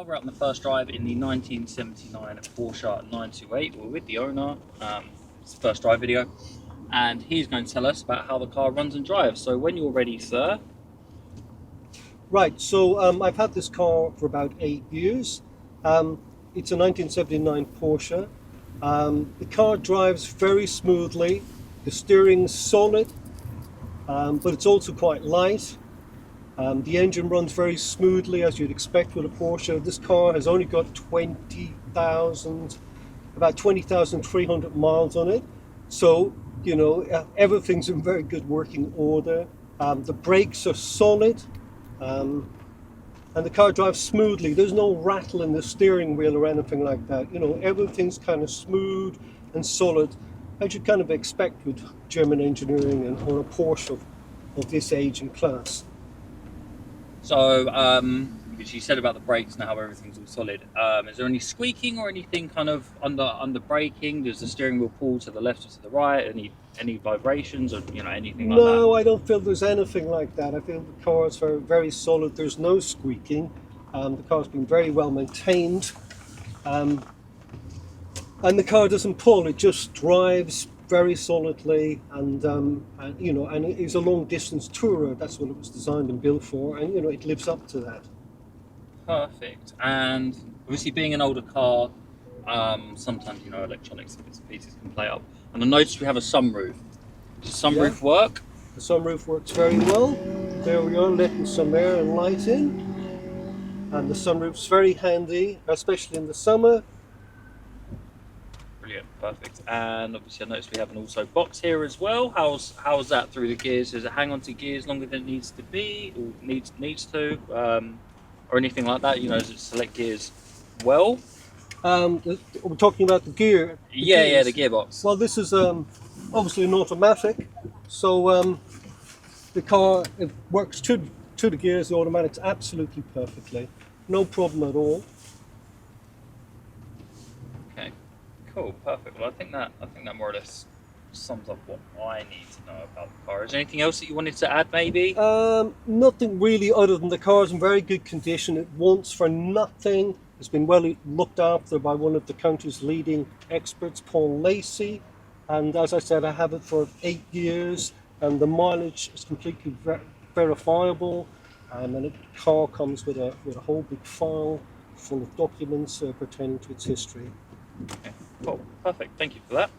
car. We're out on the first drive in the 1979 Porsche 928. We're with the owner. It's the first drive video, and he's going to tell us about how the car runs and drives. So when you're ready, sir. Right, so I've had this car for about 8 years. It's a 1979 Porsche. The car drives very smoothly. The steering's solid, but it's also quite light. The engine runs very smoothly, as you'd expect with a Porsche. This car has only got about 20,300 miles on it. So, you know, everything's in very good working order. The brakes are solid, and the car drives smoothly. There's no rattle in the steering wheel or anything like that. You know, everything's kind of smooth and solid, as you kind of expect with German engineering and on a Porsche of this age and class. So, because you said about the brakes and how everything's all solid, is there any squeaking or anything kind of under braking? Does the steering wheel pull to the left or to the right? Any vibrations or anything like that? No, I don't feel there's anything like that. I feel the car is very, very solid. There's no squeaking. The car's been very well maintained, and the car doesn't pull. It just drives very solidly, and it is a long distance tourer. That's what it was designed and built for, and it lives up to that. Perfect. And obviously, being an older car, sometimes electronics and bits and pieces can play up. And I noticed we have a sunroof. Does the sunroof work? The sunroof works very well. There we are, letting some air and light in, and the sunroof's very handy, especially in the summer. Brilliant, perfect. And obviously I noticed we have an auto box here as well. How's that through the gears? Does it hang on to gears longer than it needs to be, or needs to, or anything like that? Does it select gears well? We're talking about the gear. Yeah, the gearbox. Well, this is obviously an automatic, so the car, it works to the gears, the automatics absolutely perfectly, no problem at all. Cool, perfect. Well, I think that more or less sums up what I need to know about the car. Is there anything else that you wanted to add, maybe? Nothing really, other than the car's in very good condition. It wants for nothing. It's been well looked after by one of the country's leading experts, Paul Lacey. And as I said, I have it for 8 years, and the mileage is completely verifiable. And the car comes with a whole big file full of documents pertaining to its history. Okay. Cool, perfect. Thank you for that.